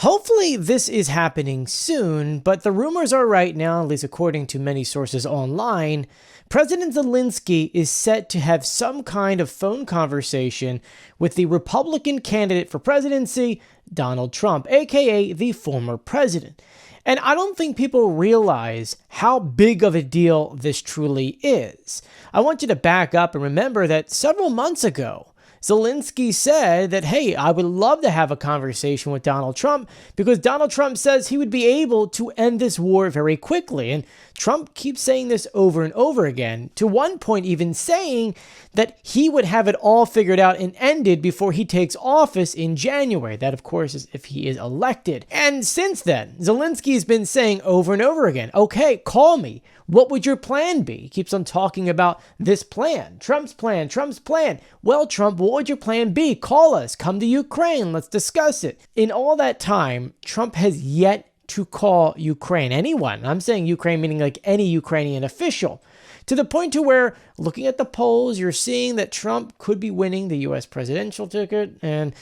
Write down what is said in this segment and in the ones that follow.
Hopefully this is happening soon, but the rumors are right now, at least according to many sources online, President Zelensky is set to have some kind of phone conversation with the Republican candidate for presidency, Donald Trump, aka the former president. And I don't think people realize how big of a deal this truly is. I want you to back up and remember that several months ago, Zelensky said that, hey, I would love to have a conversation with Donald Trump because Donald Trump says he would be able to end this war very quickly. And Trump keeps saying this over and over again, to one point even saying that he would have it all figured out and ended before he takes office in January. That, of course, is if he is elected. And since then, Zelensky has been saying over and over again, okay, call me. What would your plan be? He keeps on talking about this plan, Trump's plan, Trump's plan. Well, Trump, what would your plan be? Call us, come to Ukraine, let's discuss it. In all that time, Trump has yet to call Ukraine, anyone. I'm saying Ukraine meaning like any Ukrainian official. To the point to where, looking at the polls, you're seeing that Trump could be winning the U.S. presidential ticket and,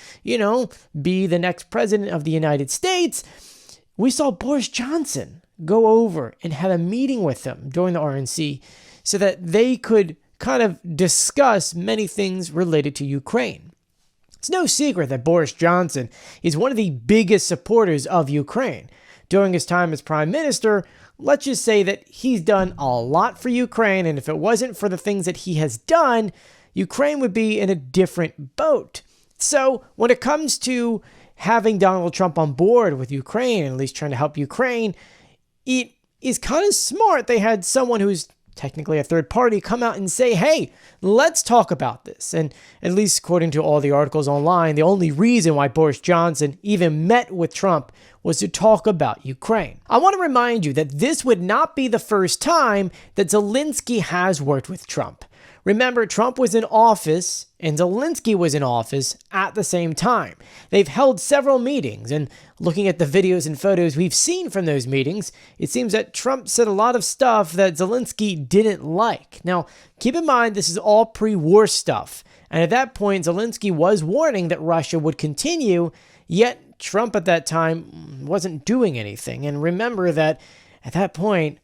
be the next president of the United States. We saw Boris Johnson go over and have a meeting with them during the RNC so that they could kind of discuss many things related to Ukraine. It's no secret that Boris Johnson is one of the biggest supporters of Ukraine. During his time as prime minister, let's just say that he's done a lot for Ukraine, and if it wasn't for the things that he has done, Ukraine would be in a different boat. So when it comes to having Donald Trump on board with Ukraine, at least trying to help Ukraine, it is kind of smart they had someone who's technically a third party come out and say, hey, let's talk about this. And at least according to all the articles online, the only reason why Boris Johnson even met with Trump was to talk about Ukraine. I want to remind you that this would not be the first time that Zelensky has worked with Trump. Remember, Trump was in office and Zelensky was in office at the same time. They've held several meetings, and looking at the videos and photos we've seen from those meetings, it seems that Trump said a lot of stuff that Zelensky didn't like. Now, keep in mind, this is all pre-war stuff, and at that point, Zelensky was warning that Russia would continue, yet Trump at that time wasn't doing anything. And remember that at that point,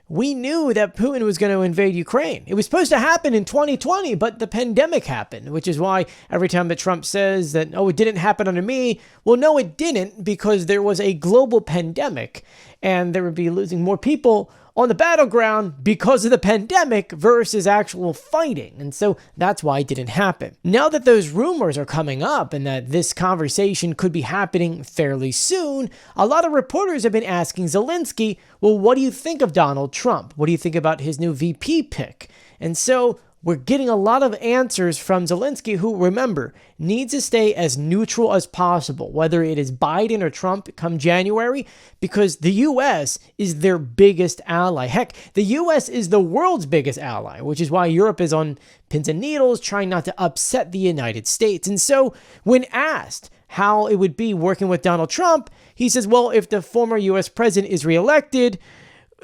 we knew that Putin was going to invade Ukraine. It was supposed to happen in 2020, but the pandemic happened, which is why every time that Trump says that, oh, it didn't happen under me, well, no, it didn't, because there was a global pandemic, and there would be losing more people on the battleground because of the pandemic versus actual fighting. And so that's why it didn't happen. Now that those rumors are coming up and that this conversation could be happening fairly soon, a lot of reporters have been asking Zelensky, well, what do you think of Donald Trump? What do you think about his new VP pick? And so we're getting a lot of answers from Zelensky, who, remember, needs to stay as neutral as possible, whether it is Biden or Trump come January, because the U.S. is their biggest ally. Heck, the U.S. is the world's biggest ally, which is why Europe is on pins and needles, trying not to upset the United States. And so when asked how it would be working with Donald Trump, he says, well, if the former U.S. president is reelected,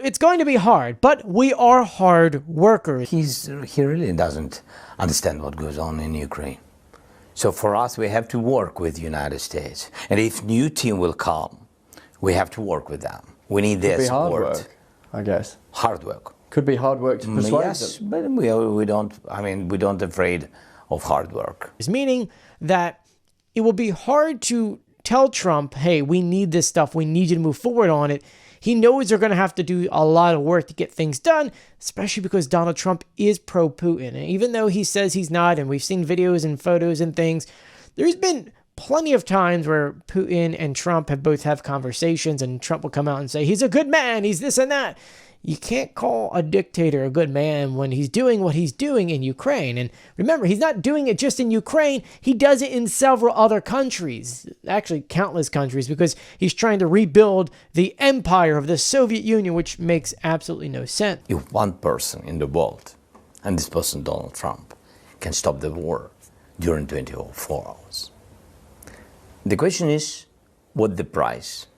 it's going to be hard, but we are hard workers. He really doesn't understand what goes on in Ukraine. So for us, we have to work with the United States. And if new team will come, we have to work with them. We need their support. Hard work, I guess. Hard work. Could be hard work to persuade yes, them. but we don't afraid of hard work. Meaning that it will be hard to tell Trump, hey, we need this stuff, we need you to move forward on it. He knows they're going to have to do a lot of work to get things done, especially because Donald Trump is pro-Putin. And even though he says he's not, and we've seen videos and photos and things, there's been plenty of times where Putin and Trump have both had conversations, and Trump will come out and say, he's a good man, he's this and that. You can't call a dictator a good man when he's doing what he's doing in Ukraine. And remember, he's not doing it just in Ukraine. He does it in several other countries, actually countless countries, because he's trying to rebuild the empire of the Soviet Union, which makes absolutely no sense. If one person in the world, and this person Donald Trump, can stop the war during 24 hours, the question is, what the price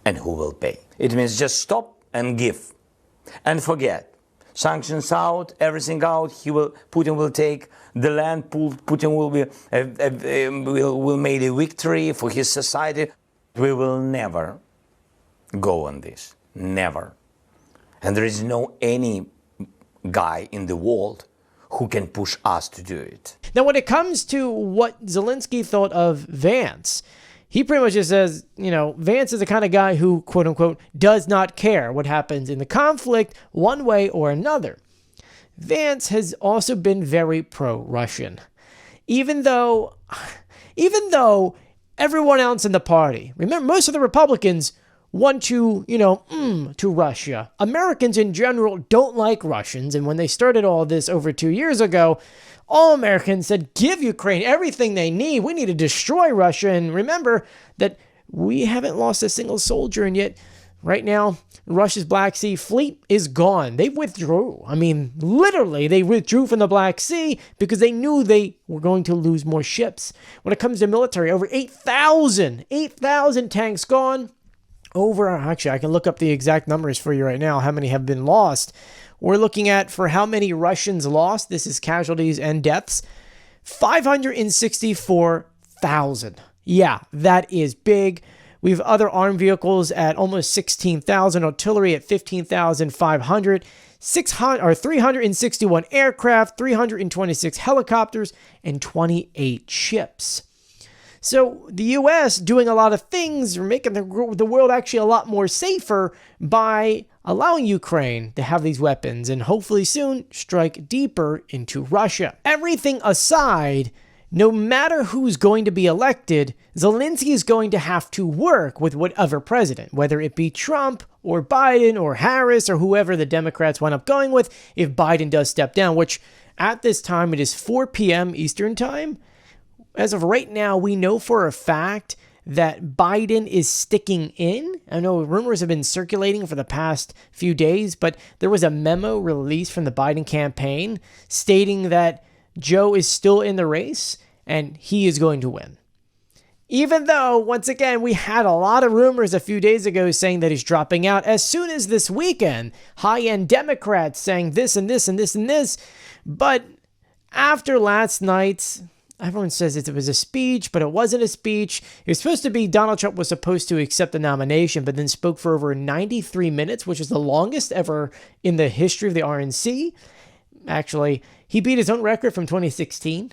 and who will pay? It means just stop and give. And forget, sanctions out, everything out. Putin will take the land. Putin will make a victory for his society. We will never go on this. Never. And there is no any guy in the world who can push us to do it. Now, when it comes to what Zelensky thought of Vance, he pretty much just says, Vance is the kind of guy who, quote unquote, does not care what happens in the conflict one way or another. Vance has also been very pro-Russian. Even though everyone else in the party, remember, most of the Republicans want to, to Russia. Americans in general don't like Russians. And when they started all this over 2 years ago, all Americans said, give Ukraine everything they need. We need to destroy Russia. And remember that we haven't lost a single soldier. And yet, right now, Russia's Black Sea fleet is gone. They withdrew. I mean, literally, they withdrew from the Black Sea because they knew they were going to lose more ships. When it comes to military, over 8,000 tanks gone. Actually, I can look up the exact numbers for you right now, how many have been lost. We're looking at, for how many Russians lost, this is casualties and deaths, 564,000. Yeah, that is big. We have other armed vehicles at almost 16,000, artillery at 15,500, 361 aircraft, 326 helicopters, and 28 ships. So the U.S. doing a lot of things, making the world actually a lot more safer by allowing Ukraine to have these weapons and hopefully soon strike deeper into Russia. Everything aside, no matter who's going to be elected, Zelensky is going to have to work with whatever president, whether it be Trump or Biden or Harris or whoever the Democrats wind up going with if Biden does step down, which at this time it is 4 p.m. Eastern time. As of right now, we know for a fact that Biden is sticking in. I know rumors have been circulating for the past few days, but there was a memo released from the Biden campaign stating that Joe is still in the race and he is going to win. Even though, once again, we had a lot of rumors a few days ago saying that he's dropping out. As soon as this weekend, high-end Democrats saying this and this and this and this. But after last night's, everyone says it was a speech, but it wasn't a speech. It was supposed to be, Donald Trump was supposed to accept the nomination, but then spoke for over 93 minutes, which is the longest ever in the history of the RNC. Actually, he beat his own record from 2016.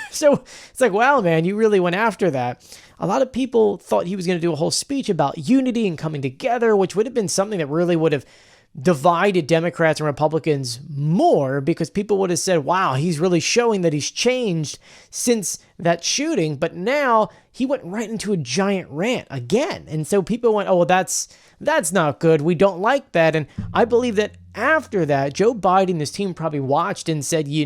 So it's like, wow, man, you really went after that. A lot of people thought he was going to do a whole speech about unity and coming together, which would have been something that really would have divided Democrats and Republicans more, because people would have said, wow, he's really showing that he's changed since that shooting. But now he went right into a giant rant again. And so people went, oh, well, that's not good. We don't like that. And I believe that after that, Joe Biden and his team probably watched and said, he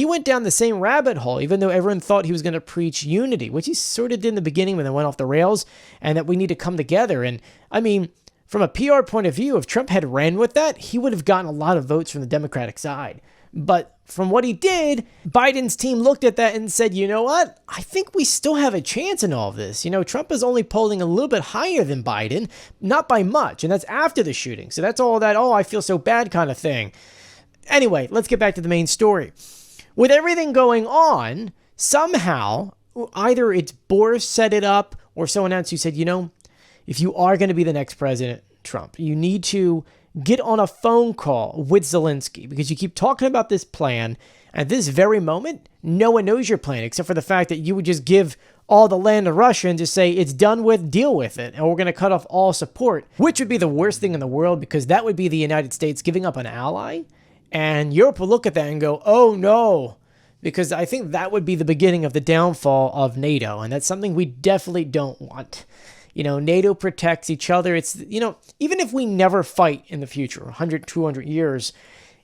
went down the same rabbit hole, even though everyone thought he was going to preach unity, which he sort of did in the beginning when they went off the rails, and that we need to come together. And I mean, from a PR point of view, if Trump had ran with that, he would have gotten a lot of votes from the Democratic side. But from what he did, Biden's team looked at that and said, you know what? I think we still have a chance in all of this. Trump is only polling a little bit higher than Biden, not by much. And that's after the shooting. So that's all that, oh, I feel so bad kind of thing. Anyway, let's get back to the main story. With everything going on, somehow, either it's Boris set it up or someone else who said, if you are going to be the next president, Trump, you need to get on a phone call with Zelensky, because you keep talking about this plan. At this very moment, no one knows your plan, except for the fact that you would just give all the land to Russia and just say, it's done with, deal with it, and we're going to cut off all support, which would be the worst thing in the world, because that would be the United States giving up an ally. And Europe will look at that and go, oh no, because I think that would be the beginning of the downfall of NATO. And that's something we definitely don't want. NATO protects each other. It's, even if we never fight in the future, 100, 200 years,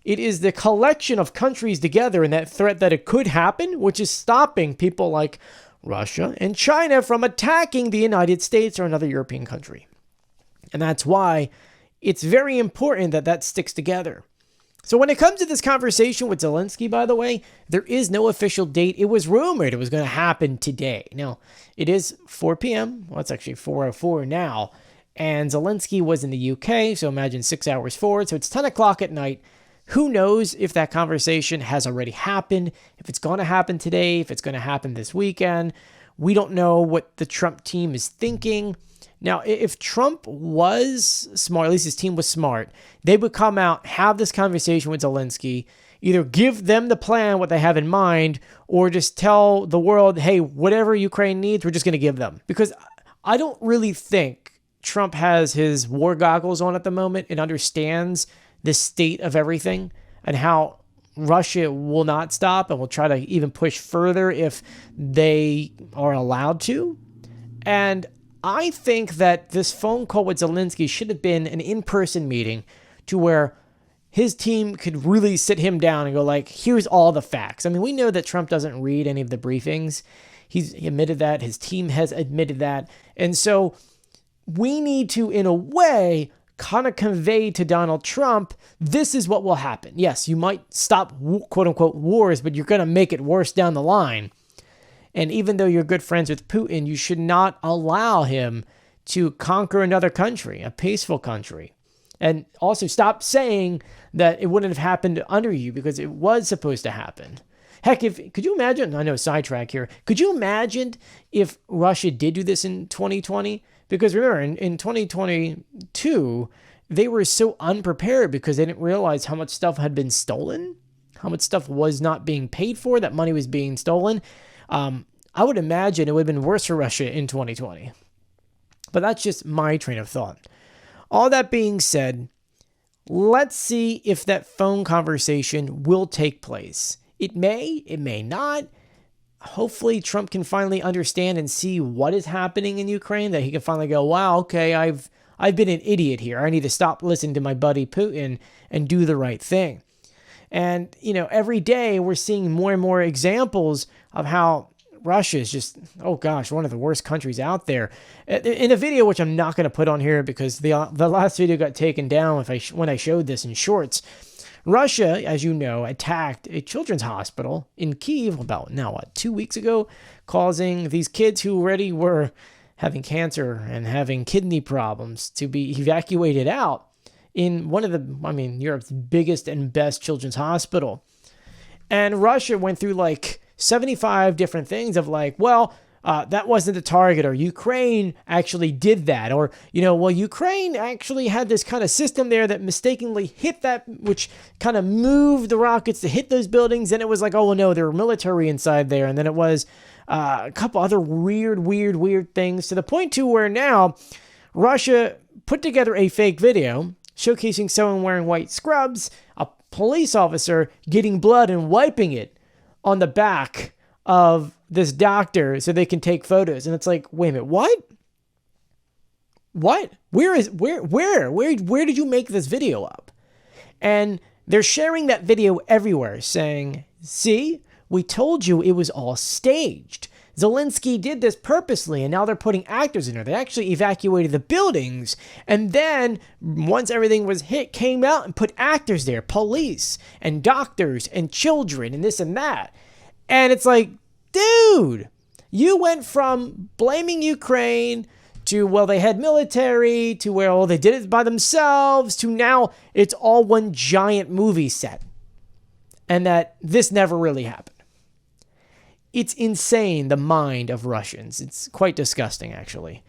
it is the collection of countries together and that threat that it could happen, which is stopping people like Russia and China from attacking the United States or another European country. And that's why it's very important that that sticks together. So when it comes to this conversation with Zelensky, by the way, there is no official date. It was rumored it was going to happen today. Now, it is 4 p.m. Well, it's actually 4:04 now. And Zelensky was in the UK, so imagine 6 hours forward. So it's 10 o'clock at night. Who knows if that conversation has already happened, if it's going to happen today, if it's going to happen this weekend. We don't know what the Trump team is thinking. Now, if Trump was smart, at least his team was smart, they would come out, have this conversation with Zelensky, either give them the plan, what they have in mind, or just tell the world, hey, whatever Ukraine needs, we're just going to give them. Because I don't really think Trump has his war goggles on at the moment and understands the state of everything and how Russia will not stop and will try to even push further if they are allowed to. And I think that this phone call with Zelensky should have been an in-person meeting to where his team could really sit him down and go like, here's all the facts. I mean, we know that Trump doesn't read any of the briefings. He admitted that. His team has admitted that. And so we need to, in a way, kind of convey to Donald Trump, this is what will happen. Yes, you might stop, quote unquote, wars, but you're going to make it worse down the line. And even though you're good friends with Putin, you should not allow him to conquer another country, a peaceful country. And also stop saying that it wouldn't have happened under you, because it was supposed to happen. Heck, could you imagine, I know sidetrack here, could you imagine if Russia did do this in 2020? Because remember, in 2022, they were so unprepared because they didn't realize how much stuff had been stolen, how much stuff was not being paid for, that money was being stolen. I would imagine it would have been worse for Russia in 2020. But that's just my train of thought. All that being said, let's see if that phone conversation will take place. It may not. Hopefully Trump can finally understand and see what is happening in Ukraine, that he can finally go, wow, okay, I've been an idiot here. I need to stop listening to my buddy Putin and do the right thing. And, every day we're seeing more and more examples of how Russia is just, oh gosh, one of the worst countries out there. In a video, which I'm not going to put on here because the last video got taken down when I showed this in shorts, Russia, as you know, attacked a children's hospital in Kyiv about, 2 weeks ago, causing these kids who already were having cancer and having kidney problems to be evacuated out in one of Europe's biggest and best children's hospital. And Russia went through 75 different things of that wasn't the target, or Ukraine actually did that, or, Ukraine actually had this kind of system there that mistakenly hit that, which kind of moved the rockets to hit those buildings. And it was oh, well, no, there were military inside there. And then it was a couple other weird things, to the point to where now Russia put together a fake video showcasing someone wearing white scrubs, a police officer getting blood and wiping it on the back of this doctor so they can take photos. And it's wait a minute, what? Where did you make this video up? And they're sharing that video everywhere saying, see, we told you it was all staged. Zelensky did this purposely, and now they're putting actors in there. They actually evacuated the buildings, and then once everything was hit, came out and put actors there, police and doctors and children and this and that. And it's dude, you went from blaming Ukraine to, well, they had military, to where, well, they did it by themselves, to now it's all one giant movie set. And that this never really happened. It's insane, the mind of Russians. It's quite disgusting, actually.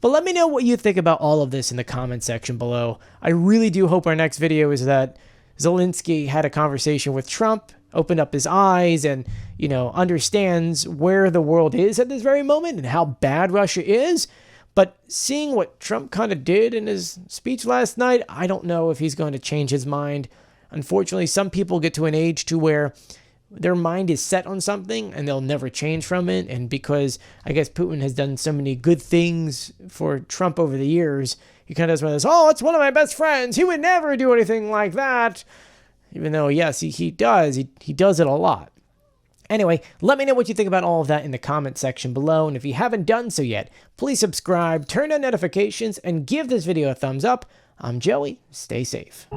But let me know what you think about all of this in the comment section below. I really do hope our next video is that Zelensky had a conversation with Trump, opened up his eyes, and, understands where the world is at this very moment and how bad Russia is. But seeing what Trump kind of did in his speech last night, I don't know if he's going to change his mind. Unfortunately, some people get to an age to where their mind is set on something and they'll never change from it. And because I guess Putin has done so many good things for Trump over the years, he kind of does one of this, oh, it's one of my best friends, he would never do anything like that. Even though, yes, he does. He does it a lot. Anyway, let me know what you think about all of that in the comment section below. And if you haven't done so yet, please subscribe, turn on notifications, and give this video a thumbs up. I'm Joey. Stay safe.